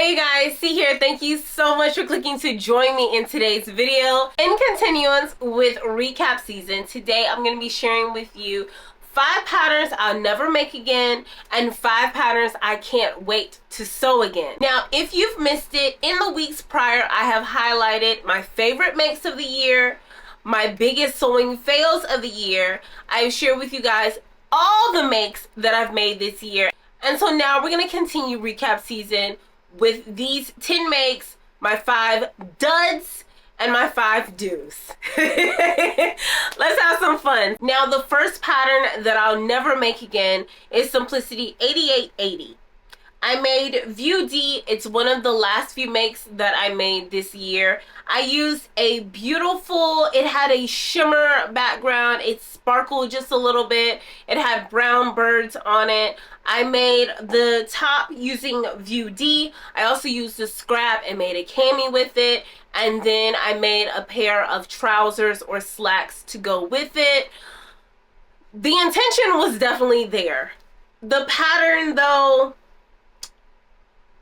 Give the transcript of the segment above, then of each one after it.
Hey guys, C here. Thank you so much for clicking to join me in today's video. In continuance with recap season, today I'm going to be sharing with you 5 patterns I'll never make again and 5 patterns I can't wait to sew again. Now, if you've missed it, in the weeks prior, I have highlighted my favorite makes of the year, my biggest sewing fails of the year. I've shared with you guys all the makes that I've made this year. And so now we're going to continue recap season with these 10 makes, my 5 duds, and my 5 do's. Let's have some fun. Now, the first pattern that I'll never make again is Simplicity 8880. I made View D. It's one of the last few makes that I made this year. I used a beautiful, it had a shimmer background. It sparkled just a little bit. It had brown birds on it. I made the top using View D. I also used the scrap and made a cami with it. And then I made a pair of trousers or slacks to go with it. The intention was definitely there. The pattern though,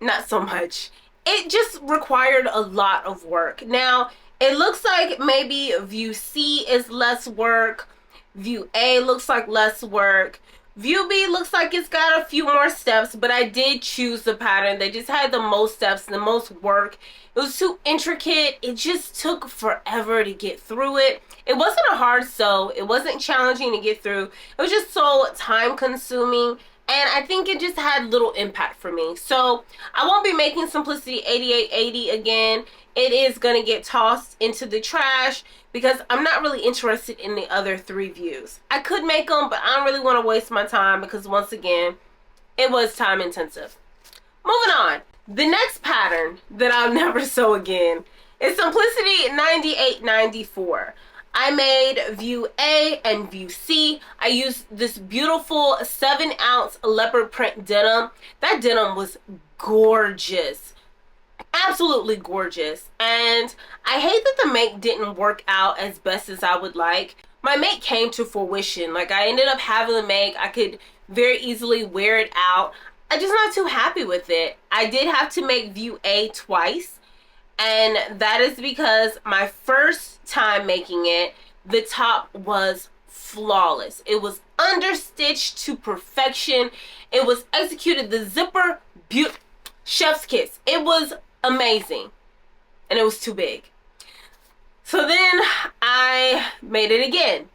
not so much. It just required a lot of work. Now, it looks like maybe View C is less work. View A looks like less work. View B looks like it's got a few more steps, but I did choose the pattern that just had the most steps, the most work. It was too intricate. It just took forever to get through it. It wasn't a hard sew. It wasn't challenging to get through. It was just so time consuming. And I think it just had little impact for me. So I won't be making Simplicity 8880 again. It is going to get tossed into the trash because I'm not really interested in the other 3 views. I could make them, but I don't really want to waste my time because once again, it was time intensive. Moving on. The next pattern that I'll never sew again is Simplicity 9894. I made View A and View C. I used this beautiful 7-ounce leopard print denim. That denim was gorgeous. Absolutely gorgeous. And I hate that the make didn't work out as best as I would like. My make came to fruition. Like, I ended up having the make. I could very easily wear it out. I'm just not too happy with it. I did have to make View A twice. And that is because my first time making it, the top was flawless. It was understitched to perfection. It was executed, the zipper, chef's kiss. It was amazing. And it was too big. So then I made it again.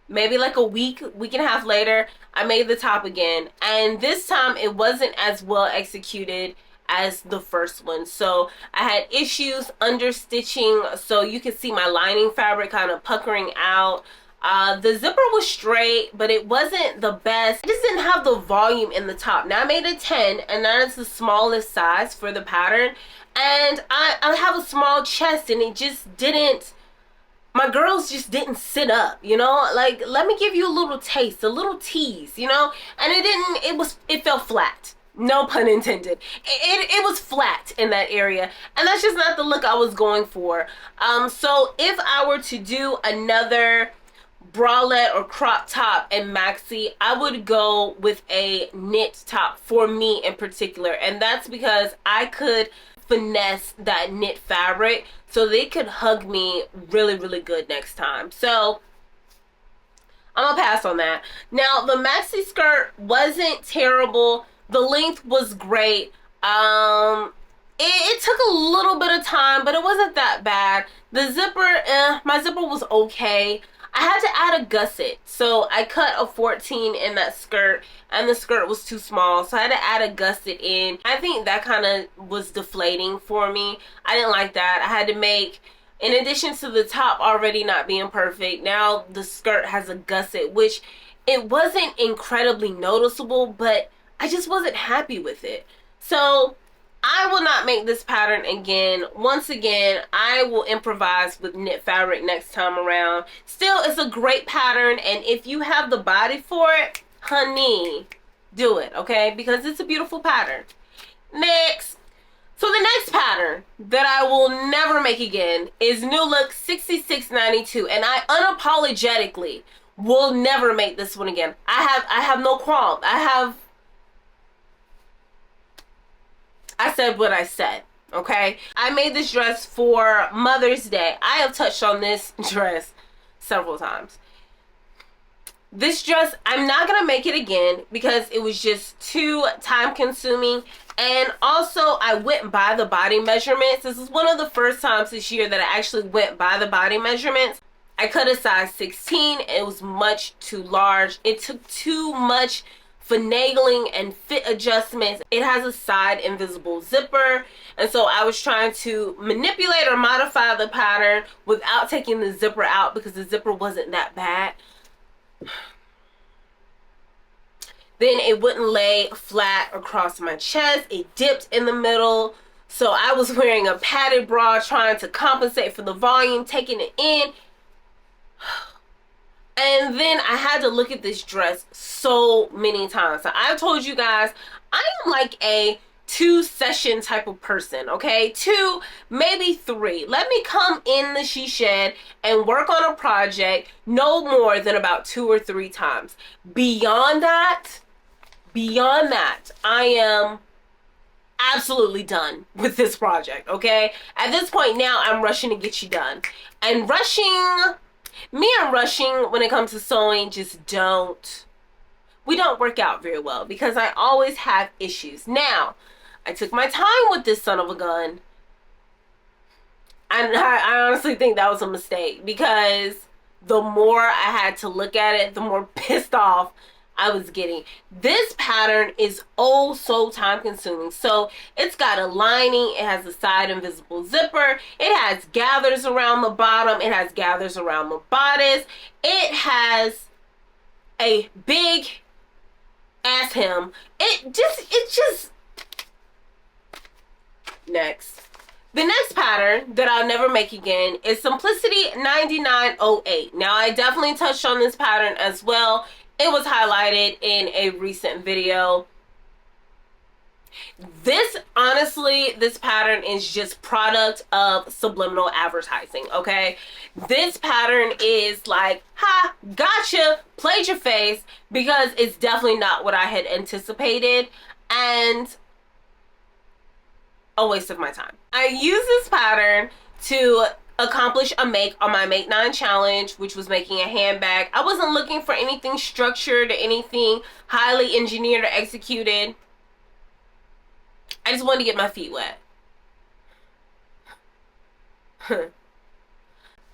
Maybe like a week and a half later, I made the top again. And this time it wasn't as well executed as the first one. So I had issues understitching, so you can see my lining fabric kind of puckering out. The zipper was straight, but it wasn't the best. It just didn't have the volume in the top. Now I made a 10, and that is the smallest size for the pattern. And I have a small chest, and it just didn't, my girls just didn't sit up, you know? Like, let me give you a little taste, a little tease, you know? And it didn't, it fell flat. No pun intended. It was flat in that area, and that's just not the look I was going for. So if I were to do another bralette or crop top and maxi, I would go with a knit top for me in particular, and that's because I could finesse that knit fabric so they could hug me really, really good next time. So I'm gonna pass on that. Now, the maxi skirt wasn't terrible. The length was great. It took a little bit of time, but it wasn't that bad. The zipper, my zipper was okay. I had to add a gusset. So I cut a 14 in that skirt, and the skirt was too small. So I had to add a gusset in. I think that kind of was deflating for me. I didn't like that. I had to make, in addition to the top already not being perfect, now the skirt has a gusset, which it wasn't incredibly noticeable, but I just wasn't happy with it. So I will not make this pattern again. Once again, I will improvise with knit fabric next time around. Still, it's a great pattern, and if you have the body for it, honey, do it, okay? Because it's a beautiful pattern. Next. So the next pattern that I will never make again is New Look 6692, and I unapologetically will never make this one again. I have no qualm. I I said what I said, okay? I made this dress for Mother's Day. I have touched on this dress several times. This dress, I'm not going to make it again because it was just too time consuming. And also, I went by the body measurements. This is one of the first times this year that I actually went by the body measurements. I cut a size 16. It was much too large. It took too much finagling and fit adjustments. It has a side invisible zipper, and so I was trying to manipulate or modify the pattern without taking the zipper out because the zipper wasn't that bad. Then it wouldn't lay flat across my chest. It dipped in the middle. So I was wearing a padded bra trying to compensate for the volume, taking it in. And then I had to look at this dress so many times. So I've told you guys, I am like a 2-session type of person, okay? 2, maybe 3. Let me come in the she shed and work on a project no more than about 2 or 3 times. Beyond that, I am absolutely done with this project, okay? At this point now, I'm rushing to get you done. And rushing when it comes to sewing we don't work out very well because I always have issues. Now, I took my time with this son of a gun. And I honestly think that was a mistake because the more I had to look at it, the more pissed off I was getting. This pattern is oh so time consuming. So it's got a lining, it has a side invisible zipper, it has gathers around the bottom, it has gathers around the bodice, it has a big ass hem. It just next. The next pattern that I'll never make again is Simplicity 9908. Now I definitely touched on this pattern as well. It was highlighted in a recent video. Honestly, this pattern is just product of subliminal advertising, okay? This pattern is like, ha, gotcha, played your face, because it's definitely not what I had anticipated, and a waste of my time. I use this pattern to accomplish a make on my Make 9 challenge, which was making a handbag. I wasn't looking for anything structured or anything highly engineered or executed. I just wanted to get my feet wet.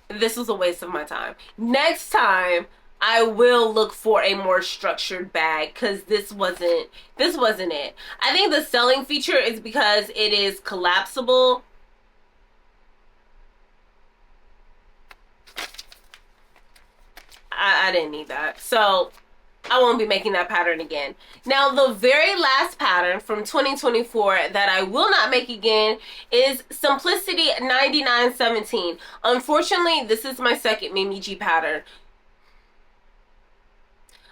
This was a waste of my time. Next time, I will look for a more structured bag because this wasn't it. I think the selling feature is because it is collapsible. I didn't need that. So I won't be making that pattern again. Now, the very last pattern from 2024 that I will not make again is Simplicity 9917. Unfortunately, this is my second Mimi G pattern.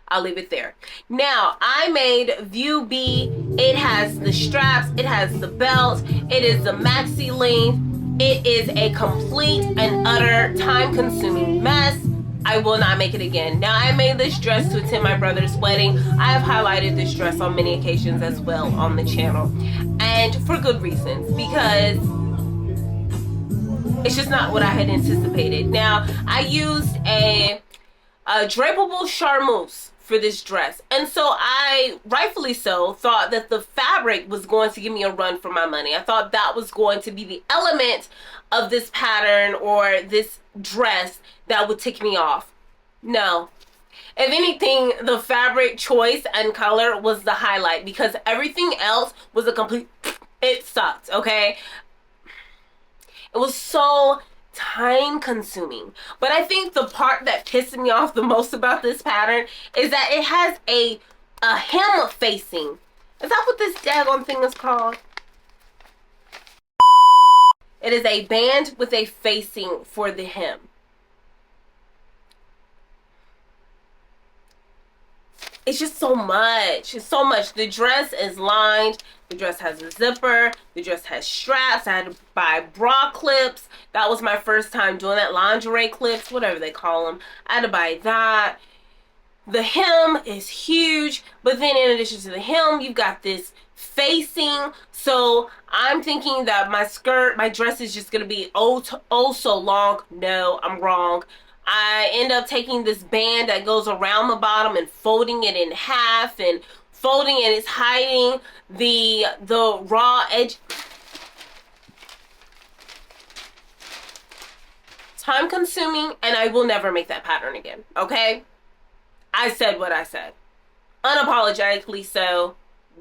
I'll leave it there. Now, I made View B. It has the straps, it has the belt, it is the maxi length. It is a complete and utter time-consuming mess. I will not make it again. Now, I made this dress to attend my brother's wedding. I have highlighted this dress on many occasions as well on the channel. And for good reasons, because it's just not what I had anticipated. Now, I used a drapable charmeuse for this dress. And so I, rightfully so, thought that the fabric was going to give me a run for my money. I thought that was going to be the element of this pattern or this dress that would tick me off. No. If anything, the fabric choice and color was the highlight because everything else was a complete, it sucked, okay? It was so time consuming. But I think the part that pissed me off the most about this pattern is that it has a hem facing. Is that what this daggone thing is called? It is a band with a facing for the hem. It's just so much. It's so much. The dress is lined. The dress has a zipper. The dress has straps. I had to buy bra clips. That was my first time doing that. Lingerie clips, whatever they call them. I had to buy that. The hem is huge. But then in addition to the hem, you've got this facing. So I'm thinking that my dress is just gonna be oh so long. No, I'm wrong. I end up taking this band that goes around the bottom and folding it in half and folding it is hiding the raw edge. Time consuming, and I will never make that pattern again. Okay? I said what I said. Unapologetically so.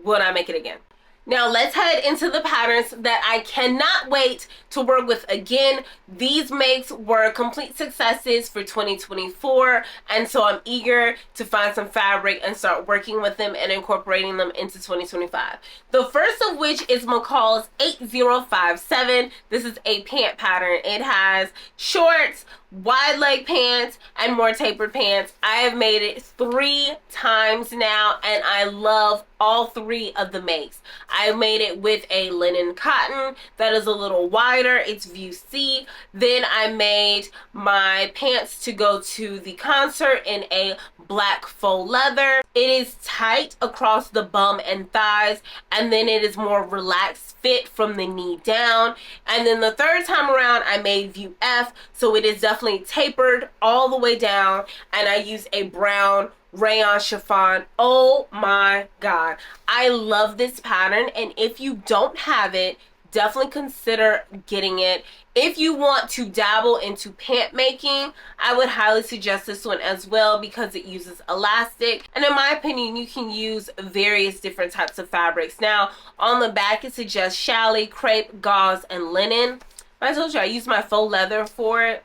Will not make it again. Now let's head into the patterns that I cannot wait to work with again. These makes were complete successes for 2024, and so I'm eager to find some fabric and start working with them and incorporating them into 2025. The first of which is McCall's 8057. This is a pant pattern. It has shorts, wide leg pants, and more tapered pants. I have made it 3 times now, and I love all 3 of the makes. I made it with a linen cotton that is a little wider. It's view C. Then I made my pants to go to the concert in a black faux leather. It is tight across the bum and thighs, and then it is more relaxed fit from the knee down. And then the third time around I made view F, so it is definitely tapered all the way down, and I use a brown rayon chiffon. Oh my god, I love this pattern, and if you don't have it, definitely consider getting it. If you want to dabble into pant making, I would highly suggest this one as well because it uses elastic, and in my opinion you can use various different types of fabrics. Now on the back it suggests challis, crepe, gauze, and linen. I told you I use my faux leather for it.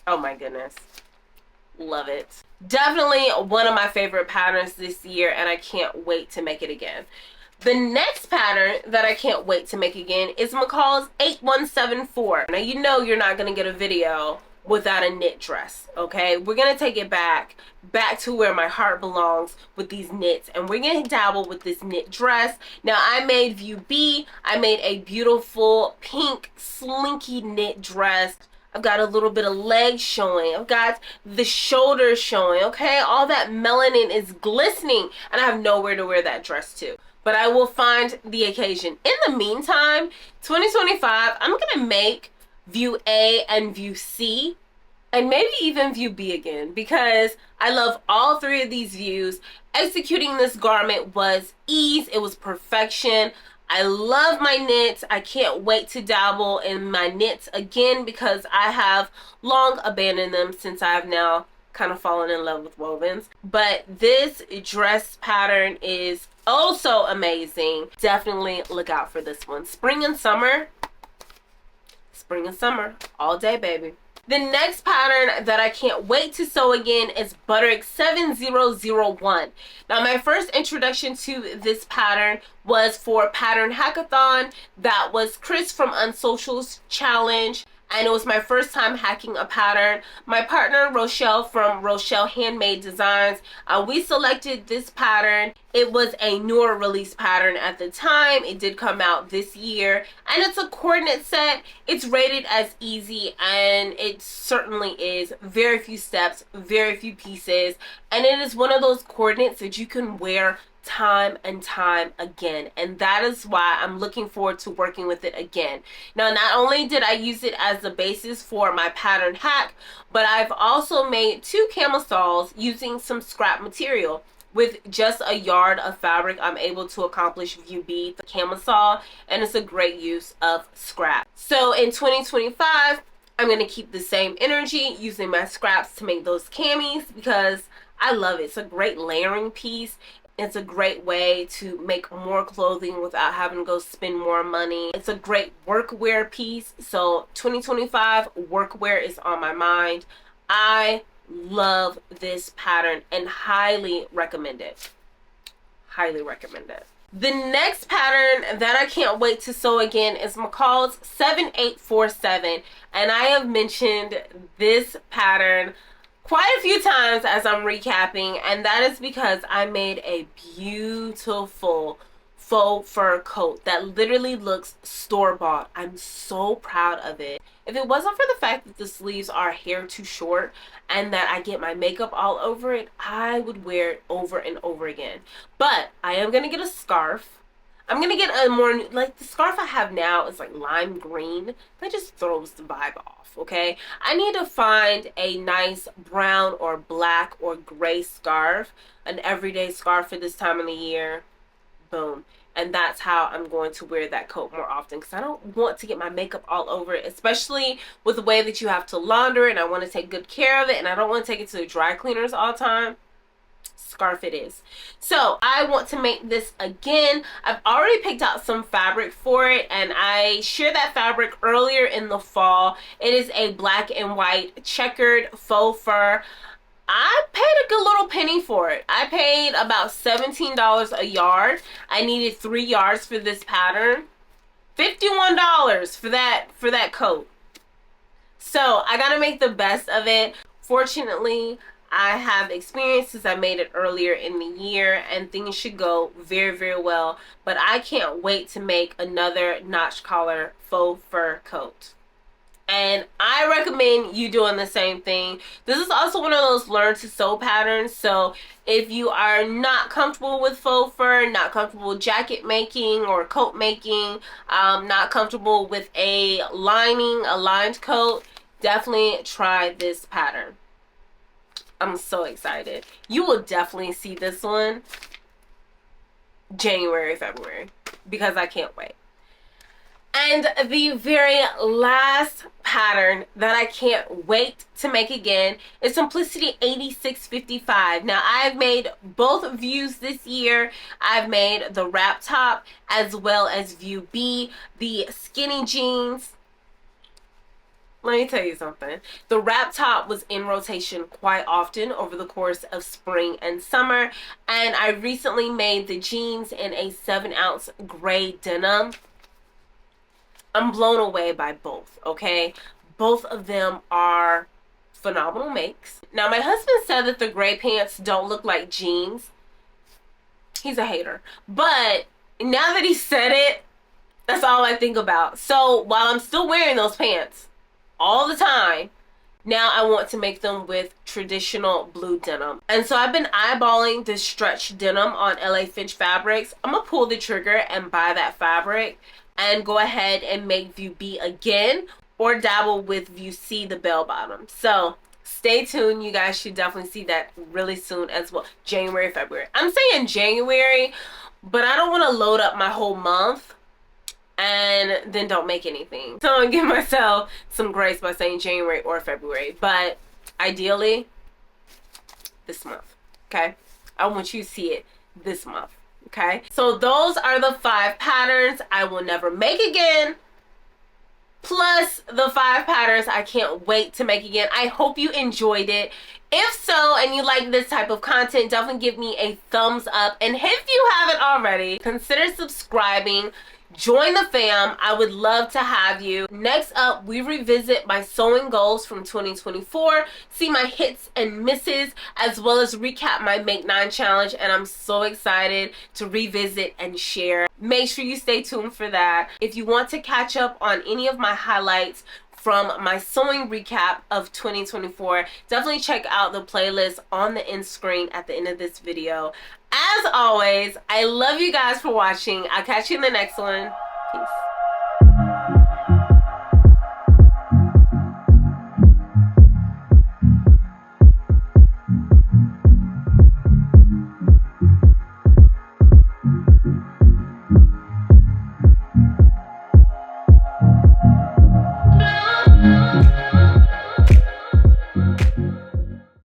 Oh my goodness, love it. Definitely one of my favorite patterns this year, and I can't wait to make it again. The next pattern that I can't wait to make again is McCall's 8174. Now you know you're not going to get a video without a knit dress, okay? We're going to take it back to where my heart belongs with these knits, and we're going to dabble with this knit dress. Now I made view B. I made a beautiful pink slinky knit dress. I've got a little bit of leg showing. I've got the shoulders showing, okay? All that melanin is glistening, and I have nowhere to wear that dress to. But I will find the occasion. In the meantime, 2025, I'm going to make view A and view C, and maybe even view B again, because I love all 3 of these views. Executing this garment was ease. It was perfection. I love my knits. I can't wait to dabble in my knits again because I have long abandoned them since I've now kind of fallen in love with wovens. But this dress pattern is oh so amazing. Definitely look out for this one. Spring and summer all day, baby. The next pattern that I can't wait to sew again is Butterick 7001. Now my first introduction to this pattern was for Pattern Hackathon. That was Chris from Unsocial's challenge, and it was my first time hacking a pattern. My partner Rochelle from Rochelle Handmade Designs, we selected this pattern. It was a newer release pattern at the time. It did come out this year, and it's a coordinate set. It's rated as easy, and it certainly is. Very few steps, very few pieces, and it is one of those coordinates that you can wear time and time again, and that is why I'm looking forward to working with it again. Now not only did I use it as the basis for my pattern hack, but I've also made 2 camisoles using some scrap material. With just a yard of fabric, I'm able to accomplish view B, the camisole, and it's a great use of scrap. So in 2025, I'm going to keep the same energy using my scraps to make those camis because I love it. It's a great layering piece. It's a great way to make more clothing without having to go spend more money. It's a great workwear piece. So 2025 workwear is on my mind. I love this pattern and highly recommend it. Highly recommend it. The next pattern that I can't wait to sew again is McCall's 7847, and I have mentioned this pattern quite a few times as I'm recapping, and that is because I made a beautiful faux fur coat that literally looks store-bought. I'm so proud of it. If it wasn't for the fact that the sleeves are hair too short and that I get my makeup all over it, I would wear it over and over again. But I am going to get a scarf. I'm gonna get a more, like the scarf I have now is like lime green. That just throws the vibe off, okay? I need to find a nice brown or black or gray scarf, an everyday scarf for this time of the year. Boom. And that's how I'm going to wear that coat more often, because I don't want to get my makeup all over it, especially with the way that you have to launder it, and I want to take good care of it, and I don't want to take it to the dry cleaners all the time. Scarf it is. So I want to make this again. I've already picked out some fabric for it, and I shared that fabric earlier in the fall. It is a black and white checkered faux fur. I paid a good little penny for it. I paid about $17 a yard. I needed 3 yards for this pattern. $51 for that coat. So I gotta make the best of it. Fortunately, I have experience since I made it earlier in the year, and things should go very, very well. But I can't wait to make another notch collar faux fur coat. And I recommend you doing the same thing. This is also one of those learn to sew patterns. So if you are not comfortable with faux fur, not comfortable with jacket making or coat making, not comfortable with a lined coat, definitely try this pattern. I'm so excited. You will definitely see this one January, February, because I can't wait. And the very last pattern that I can't wait to make again is Simplicity 8655. Now, I've made both views this year. I've made the wrap top as well as view B, the skinny jeans. Let me tell you something. The wrap top was in rotation quite often over the course of spring and summer. And I recently made the jeans in a 7-ounce gray denim. I'm blown away by both, okay? Both of them are phenomenal makes. Now, my husband said that the gray pants don't look like jeans. He's a hater. But now that he said it, that's all I think about. So while I'm still wearing those pants all the time, now I want to make them with traditional blue denim. And so I've been eyeballing this stretch denim on LA Finch Fabrics. I'm gonna pull the trigger and buy that fabric and go ahead and make view B again, or dabble with view C, the bell bottom. So stay tuned. You guys should definitely see that really soon as well. January, February. I'm saying January, but I don't want to load up my whole month and then don't make anything. So I'm gonna give myself some grace by saying January or February, but ideally this month, okay? I want you to see it this month, okay? So those are the 5 patterns I will never make again, plus the 5 patterns I can't wait to make again. I hope you enjoyed it. If so, and you like this type of content, definitely give me a thumbs up. And if you haven't already, consider subscribing. Join the fam. I would love to have you. Next up, we revisit my sewing goals from 2024, see my hits and misses, as well as recap my Make 9 challenge, and I'm so excited to revisit and share. Make sure you stay tuned for that. If you want to catch up on any of my highlights from my sewing recap of 2024, definitely check out the playlist on the end screen at the end of this video. As always, I love you guys for watching. I'll catch you in the next one. Peace.